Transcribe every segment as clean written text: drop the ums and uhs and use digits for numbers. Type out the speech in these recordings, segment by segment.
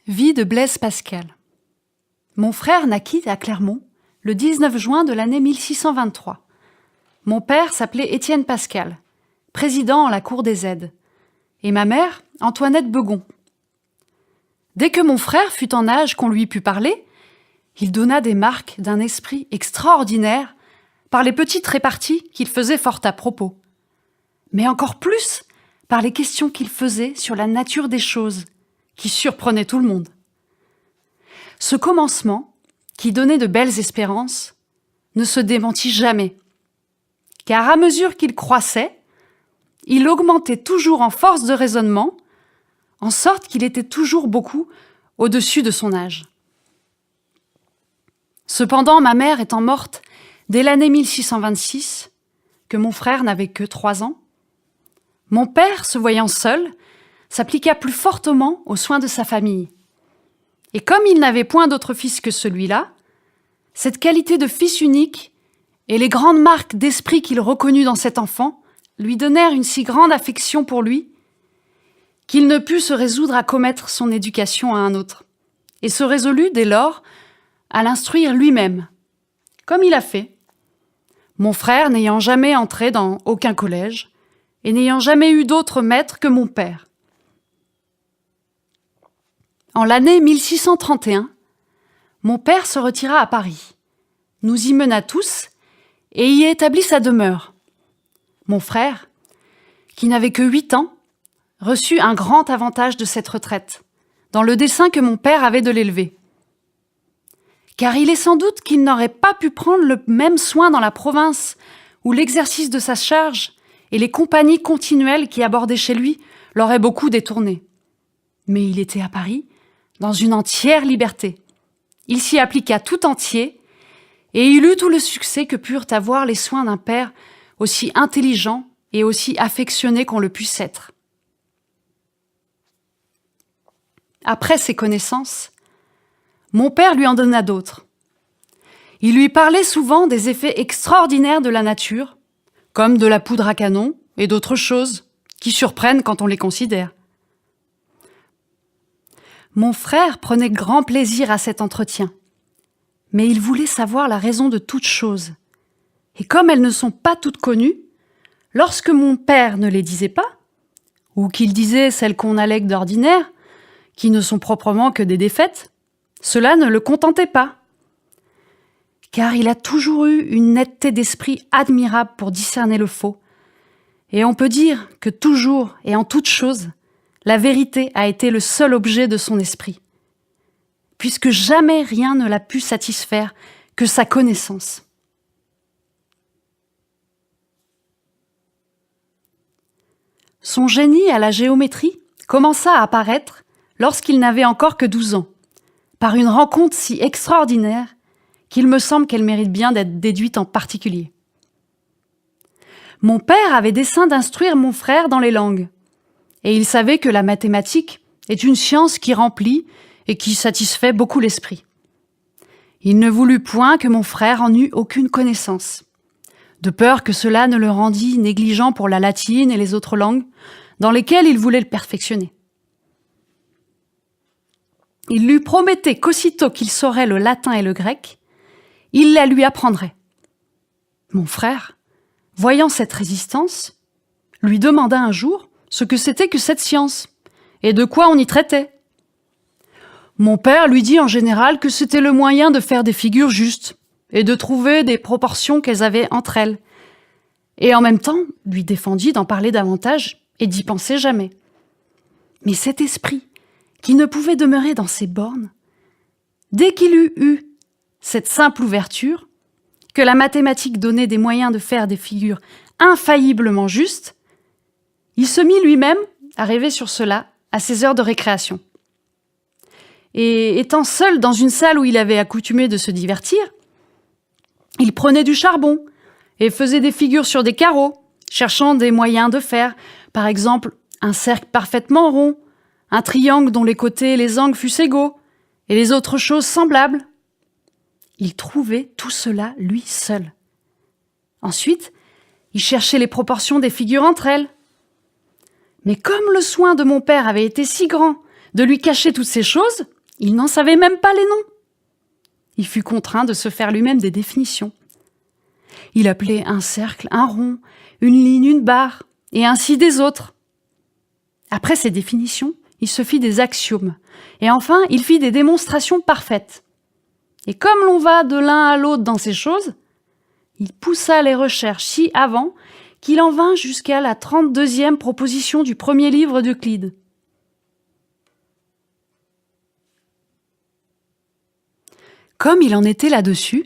Vie de Blaise Pascal. Mon frère naquit à Clermont le 19 juin de l'année 1623. Mon père s'appelait Étienne Pascal, président en la cour des aides, et ma mère, Antoinette Begon. Dès que mon frère fut en âge qu'on lui put parler, il donna des marques d'un esprit extraordinaire par les petites réparties qu'il faisait fort à propos, mais encore plus par les questions qu'il faisait sur la nature des choses, qui surprenait tout le monde. Ce commencement, qui donnait de belles espérances, ne se démentit jamais, car à mesure qu'il croissait, il augmentait toujours en force de raisonnement, en sorte qu'il était toujours beaucoup au-dessus de son âge. Cependant, ma mère étant morte dès l'année 1626, que mon frère n'avait que 3 ans, mon père, se voyant seul, s'appliqua plus fortement aux soins de sa famille. Et comme il n'avait point d'autre fils que celui-là, cette qualité de fils unique et les grandes marques d'esprit qu'il reconnut dans cet enfant lui donnèrent une si grande affection pour lui qu'il ne put se résoudre à commettre son éducation à un autre, et se résolut dès lors à l'instruire lui-même, comme il a fait, mon frère n'ayant jamais entré dans aucun collège et n'ayant jamais eu d'autre maître que mon père. En l'année 1631, mon père se retira à Paris, nous y mena tous et y établit sa demeure. Mon frère, qui n'avait que 8 ans, reçut un grand avantage de cette retraite, dans le dessein que mon père avait de l'élever. Car il est sans doute qu'il n'aurait pas pu prendre le même soin dans la province, où l'exercice de sa charge et les compagnies continuelles qui abordaient chez lui l'auraient beaucoup détourné. Mais il était à Paris, dans une entière liberté. Il s'y appliqua tout entier, et il eut tout le succès que purent avoir les soins d'un père aussi intelligent et aussi affectionné qu'on le puisse être. Après ces connaissances, mon père lui en donna d'autres. Il lui parlait souvent des effets extraordinaires de la nature, comme de la poudre à canon et d'autres choses qui surprennent quand on les considère. Mon frère prenait grand plaisir à cet entretien, mais il voulait savoir la raison de toutes choses. Et comme elles ne sont pas toutes connues, lorsque mon père ne les disait pas, ou qu'il disait celles qu'on allègue d'ordinaire, qui ne sont proprement que des défaites, cela ne le contentait pas. Car il a toujours eu une netteté d'esprit admirable pour discerner le faux, et on peut dire que toujours et en toutes choses, la vérité a été le seul objet de son esprit, puisque jamais rien ne l'a pu satisfaire que sa connaissance. Son génie à la géométrie commença à apparaître lorsqu'il n'avait encore que 12 ans, par une rencontre si extraordinaire qu'il me semble qu'elle mérite bien d'être déduite en particulier. Mon père avait dessein d'instruire mon frère dans les langues, et il savait que la mathématique est une science qui remplit et qui satisfait beaucoup l'esprit. Il ne voulut point que mon frère en eût aucune connaissance, de peur que cela ne le rendît négligent pour la latine et les autres langues, dans lesquelles il voulait le perfectionner. Il lui promettait qu'aussitôt qu'il saurait le latin et le grec, il la lui apprendrait. Mon frère, voyant cette résistance, lui demanda un jour ce que c'était que cette science, et de quoi on y traitait. Mon père lui dit en général que c'était le moyen de faire des figures justes, et de trouver des proportions qu'elles avaient entre elles, et en même temps lui défendit d'en parler davantage et d'y penser jamais. Mais cet esprit, qui ne pouvait demeurer dans ses bornes, dès qu'il eut eu cette simple ouverture, que la mathématique donnait des moyens de faire des figures infailliblement justes, il se mit lui-même à rêver sur cela à ses heures de récréation. Et étant seul dans une salle où il avait accoutumé de se divertir, il prenait du charbon et faisait des figures sur des carreaux, cherchant des moyens de faire, par exemple, un cercle parfaitement rond, un triangle dont les côtés et les angles fussent égaux, et les autres choses semblables. Il trouvait tout cela lui seul. Ensuite, il cherchait les proportions des figures entre elles. Mais comme le soin de mon père avait été si grand de lui cacher toutes ces choses, Il n'en savait même pas les noms. Il fut contraint de se faire lui-même des définitions. Il appelait un cercle, un rond, une ligne, une barre, et ainsi des autres. Après ces définitions, il se fit des axiomes, et enfin il fit des démonstrations parfaites. Et comme l'on va de l'un à l'autre dans ces choses, il poussa les recherches si avant qu'il en vint jusqu'à la 32e proposition du premier livre d'Euclide. Comme il en était là-dessus,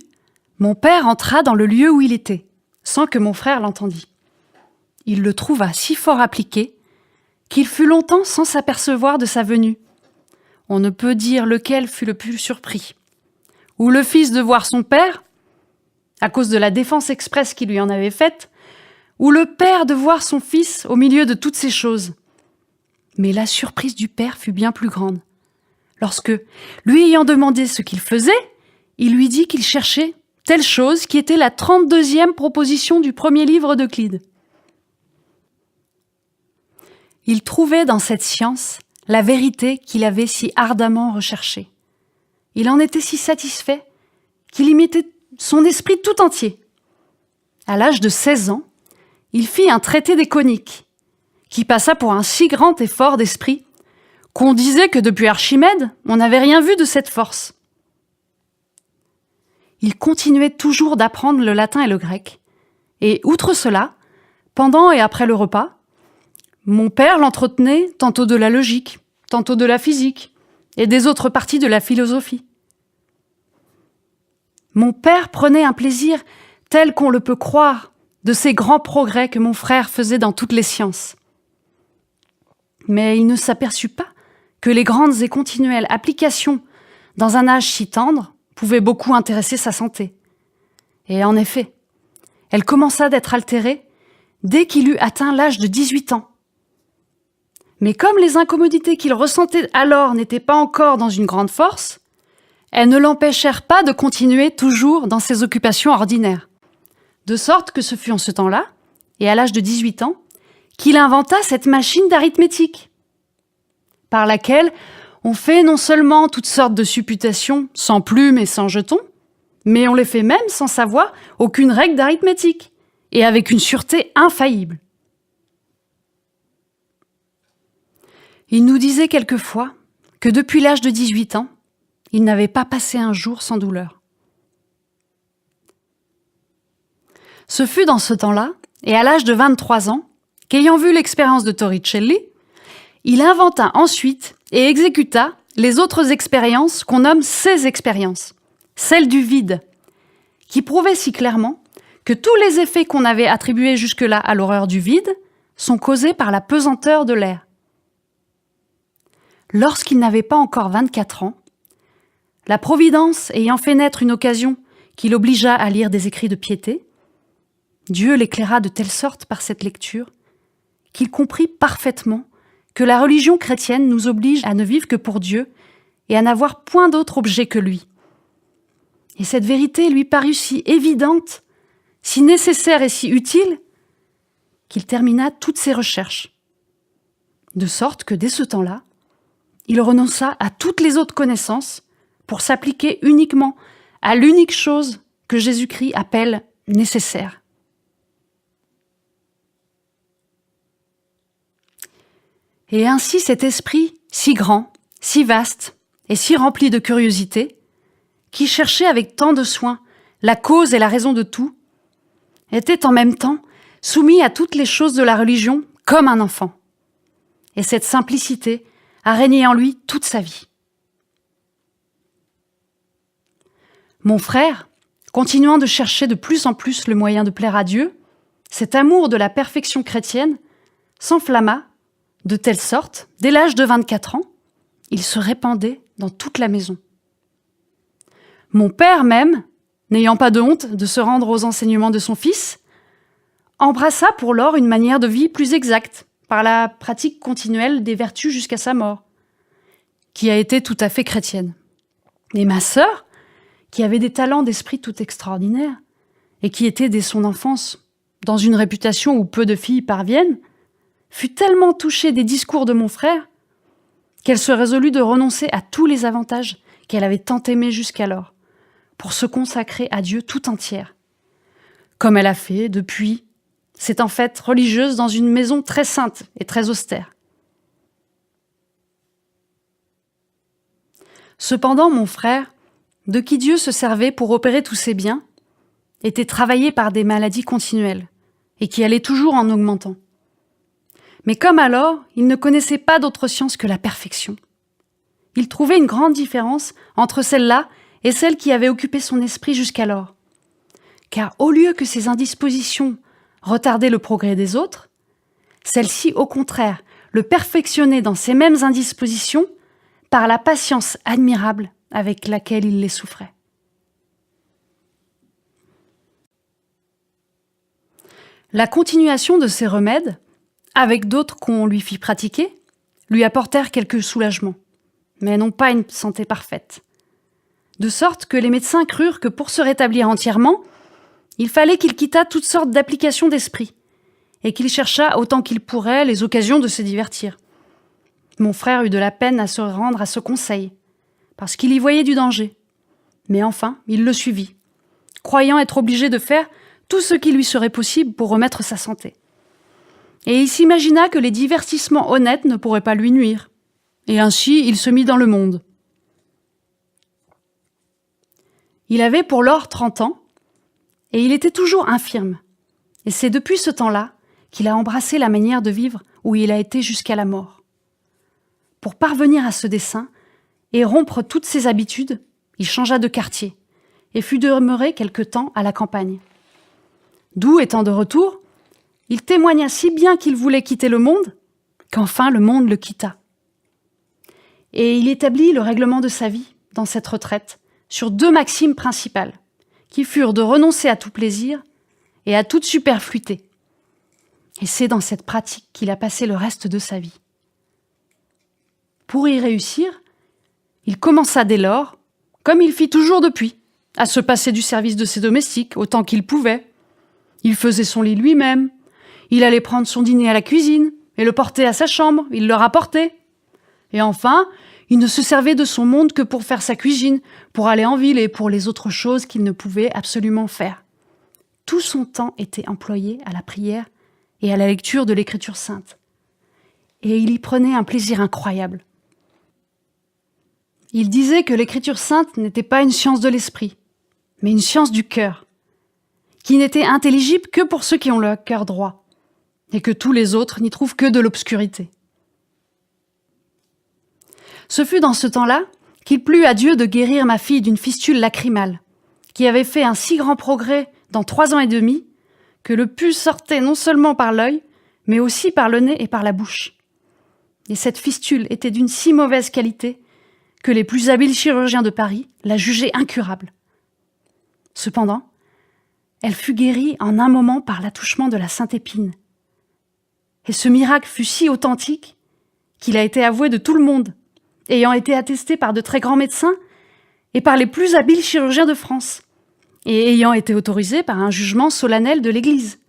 mon père entra dans le lieu où il était, sans que mon frère l'entendît. Il le trouva si fort appliqué qu'il fut longtemps sans s'apercevoir de sa venue. On ne peut dire lequel fut le plus surpris. Ou le fils de voir son père, à cause de la défense expresse qu'il lui en avait faite, ou le père de voir son fils au milieu de toutes ces choses. Mais la surprise du père fut bien plus grande. Lorsque, lui ayant demandé ce qu'il faisait, il lui dit qu'il cherchait telle chose qui était la 32e proposition du premier livre d'Euclide. Il trouvait dans cette science la vérité qu'il avait si ardemment recherchée. Il en était si satisfait qu'il y mettait son esprit tout entier. À l'âge de 16 ans, il fit un traité des coniques, qui passa pour un si grand effort d'esprit qu'on disait que depuis Archimède, on n'avait rien vu de cette force. Il continuait toujours d'apprendre le latin et le grec, et outre cela, pendant et après le repas, mon père l'entretenait tantôt de la logique, tantôt de la physique, et des autres parties de la philosophie. Mon père prenait un plaisir tel qu'on le peut croire de ces grands progrès que mon frère faisait dans toutes les sciences. Mais il ne s'aperçut pas que les grandes et continuelles applications dans un âge si tendre pouvaient beaucoup intéresser sa santé. Et en effet, elle commença d'être altérée dès qu'il eut atteint l'âge de 18 ans. Mais comme les incommodités qu'il ressentait alors n'étaient pas encore dans une grande force, elles ne l'empêchèrent pas de continuer toujours dans ses occupations ordinaires. De sorte que ce fut en ce temps-là, et à l'âge de 18 ans, qu'il inventa cette machine d'arithmétique, par laquelle on fait non seulement toutes sortes de supputations sans plume et sans jetons, mais on les fait même sans savoir aucune règle d'arithmétique, et avec une sûreté infaillible. Il nous disait quelquefois que depuis l'âge de 18 ans, il n'avait pas passé un jour sans douleur. Ce fut dans ce temps-là, et à l'âge de 23 ans, qu'ayant vu l'expérience de Torricelli, il inventa ensuite et exécuta les autres expériences qu'on nomme ses expériences, celles du vide, qui prouvaient si clairement que tous les effets qu'on avait attribués jusque-là à l'horreur du vide sont causés par la pesanteur de l'air. Lorsqu'il n'avait pas encore 24 ans, la Providence ayant fait naître une occasion qui l'obligea à lire des écrits de piété, Dieu l'éclaira de telle sorte par cette lecture qu'il comprit parfaitement que la religion chrétienne nous oblige à ne vivre que pour Dieu et à n'avoir point d'autre objet que lui. Et cette vérité lui parut si évidente, si nécessaire et si utile, qu'il termina toutes ses recherches. De sorte que dès ce temps-là, il renonça à toutes les autres connaissances pour s'appliquer uniquement à l'unique chose que Jésus-Christ appelle nécessaire. Et ainsi cet esprit si grand, si vaste et si rempli de curiosité, qui cherchait avec tant de soin la cause et la raison de tout, était en même temps soumis à toutes les choses de la religion comme un enfant. Et cette simplicité a régné en lui toute sa vie. Mon frère, continuant de chercher de plus en plus le moyen de plaire à Dieu, cet amour de la perfection chrétienne s'enflamma de telle sorte, dès l'âge de 24 ans, il se répandait dans toute la maison. Mon père même, n'ayant pas de honte de se rendre aux enseignements de son fils, embrassa pour lors une manière de vie plus exacte, par la pratique continuelle des vertus jusqu'à sa mort, qui a été tout à fait chrétienne. Et ma sœur, qui avait des talents d'esprit tout extraordinaires, et qui était dès son enfance dans une réputation où peu de filles parviennent, fut tellement touchée des discours de mon frère qu'elle se résolut de renoncer à tous les avantages qu'elle avait tant aimés jusqu'alors, pour se consacrer à Dieu tout entière. Comme elle a fait depuis, c'est en fait religieuse dans une maison très sainte et très austère. Cependant, mon frère, de qui Dieu se servait pour opérer tous ses biens, était travaillé par des maladies continuelles, et qui allaient toujours en augmentant. Mais comme alors, il ne connaissait pas d'autre science que la perfection. Il trouvait une grande différence entre celle-là et celle qui avait occupé son esprit jusqu'alors. Car au lieu que ces indispositions retardaient le progrès des autres, celle-ci, au contraire, le perfectionnait dans ces mêmes indispositions par la patience admirable avec laquelle il les souffrait. La continuation de ces remèdes, avec d'autres qu'on lui fit pratiquer, lui apportèrent quelques soulagements, mais non pas une santé parfaite. De sorte que les médecins crurent que pour se rétablir entièrement, il fallait qu'il quittât toutes sortes d'applications d'esprit, et qu'il cherchât autant qu'il pourrait les occasions de se divertir. Mon frère eut de la peine à se rendre à ce conseil, parce qu'il y voyait du danger. Mais enfin, il le suivit, croyant être obligé de faire tout ce qui lui serait possible pour remettre sa santé. Et il s'imagina que les divertissements honnêtes ne pourraient pas lui nuire. Et ainsi, il se mit dans le monde. Il avait pour lors 30 ans, et il était toujours infirme. Et c'est depuis ce temps-là qu'il a embrassé la manière de vivre où il a été jusqu'à la mort. Pour parvenir à ce dessein et rompre toutes ses habitudes, il changea de quartier et fut demeuré quelque temps à la campagne. D'où, étant de retour, il témoigna si bien qu'il voulait quitter le monde, qu'enfin le monde le quitta. Et il établit le règlement de sa vie, dans cette retraite, sur 2 maximes principales, qui furent de renoncer à tout plaisir et à toute superfluité. Et c'est dans cette pratique qu'il a passé le reste de sa vie. Pour y réussir, il commença dès lors, comme il fit toujours depuis, à se passer du service de ses domestiques autant qu'il pouvait. Il faisait son lit lui-même, il allait prendre son dîner à la cuisine et le porter à sa chambre, il le rapportait. Et enfin, il ne se servait de son monde que pour faire sa cuisine, pour aller en ville et pour les autres choses qu'il ne pouvait absolument faire. Tout son temps était employé à la prière et à la lecture de l'Écriture sainte. Et il y prenait un plaisir incroyable. Il disait que l'Écriture sainte n'était pas une science de l'esprit, mais une science du cœur, qui n'était intelligible que pour ceux qui ont le cœur droit, et que tous les autres n'y trouvent que de l'obscurité. Ce fut dans ce temps-là qu'il plut à Dieu de guérir ma fille d'une fistule lacrymale, qui avait fait un si grand progrès dans 3 ans et demi, que le pus sortait non seulement par l'œil, mais aussi par le nez et par la bouche. Et cette fistule était d'une si mauvaise qualité que les plus habiles chirurgiens de Paris la jugeaient incurable. Cependant, elle fut guérie en un moment par l'attouchement de la Sainte Épine. Et ce miracle fut si authentique qu'il a été avoué de tout le monde, ayant été attesté par de très grands médecins et par les plus habiles chirurgiens de France, et ayant été autorisé par un jugement solennel de l'Église.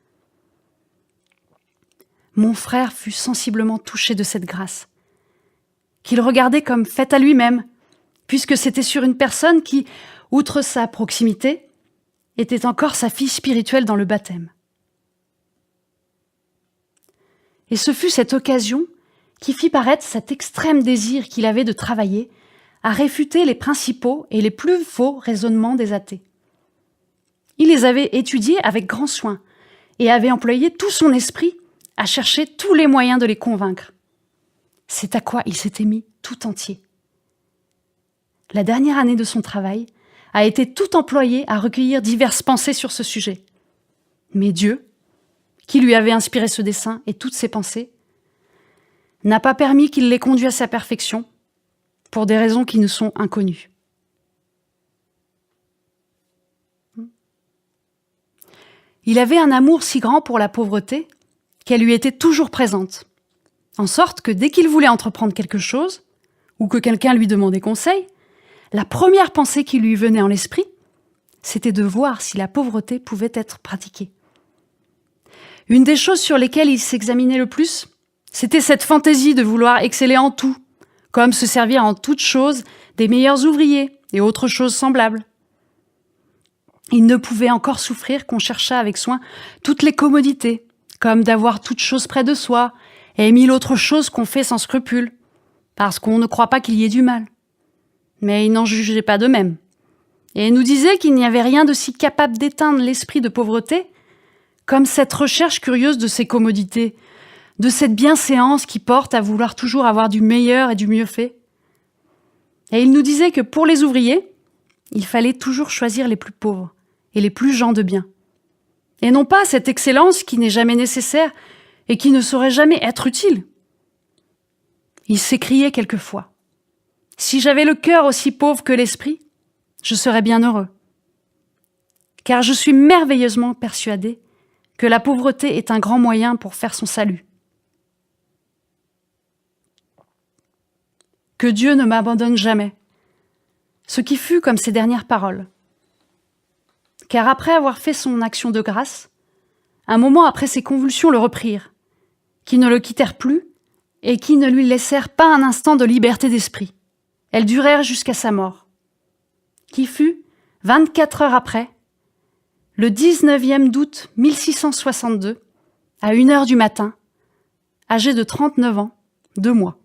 Mon frère fut sensiblement touché de cette grâce, qu'il regardait comme faite à lui-même, puisque c'était sur une personne qui, outre sa proximité, était encore sa fille spirituelle dans le baptême. Et ce fut cette occasion qui fit paraître cet extrême désir qu'il avait de travailler à réfuter les principaux et les plus faux raisonnements des athées. Il les avait étudiés avec grand soin et avait employé tout son esprit à chercher tous les moyens de les convaincre. C'est à quoi il s'était mis tout entier. La dernière année de son travail a été tout employée à recueillir diverses pensées sur ce sujet. Mais Dieu, qui lui avait inspiré ce dessein et toutes ses pensées, n'a pas permis qu'il les conduise à sa perfection, pour des raisons qui nous sont inconnues. Il avait un amour si grand pour la pauvreté qu'elle lui était toujours présente, en sorte que dès qu'il voulait entreprendre quelque chose, ou que quelqu'un lui demandait conseil, la première pensée qui lui venait en l'esprit, c'était de voir si la pauvreté pouvait être pratiquée. Une des choses sur lesquelles il s'examinait le plus, c'était cette fantaisie de vouloir exceller en tout, comme se servir en toutes choses des meilleurs ouvriers et autres choses semblables. Il ne pouvait encore souffrir qu'on cherchât avec soin toutes les commodités, comme d'avoir toutes choses près de soi, et mille autres choses qu'on fait sans scrupule, parce qu'on ne croit pas qu'il y ait du mal. Mais il n'en jugeait pas de même. Et il nous disait qu'il n'y avait rien de si capable d'éteindre l'esprit de pauvreté comme cette recherche curieuse de ces commodités, de cette bienséance qui porte à vouloir toujours avoir du meilleur et du mieux fait. Et il nous disait que pour les ouvriers, il fallait toujours choisir les plus pauvres et les plus gens de bien. Et non pas cette excellence qui n'est jamais nécessaire et qui ne saurait jamais être utile. Il s'écriait quelquefois : « Si j'avais le cœur aussi pauvre que l'esprit, je serais bien heureux. Car je suis merveilleusement persuadé que la pauvreté est un grand moyen pour faire son salut. Que Dieu ne m'abandonne jamais. » Ce qui fut comme ses dernières paroles. Car après avoir fait son action de grâce, un moment après ses convulsions le reprirent, qui ne le quittèrent plus et qui ne lui laissèrent pas un instant de liberté d'esprit. Elles durèrent jusqu'à sa mort, qui fut, 24 heures après, le 19e d'août 1662, à 1h du matin, âgé de 39 ans, 2 mois.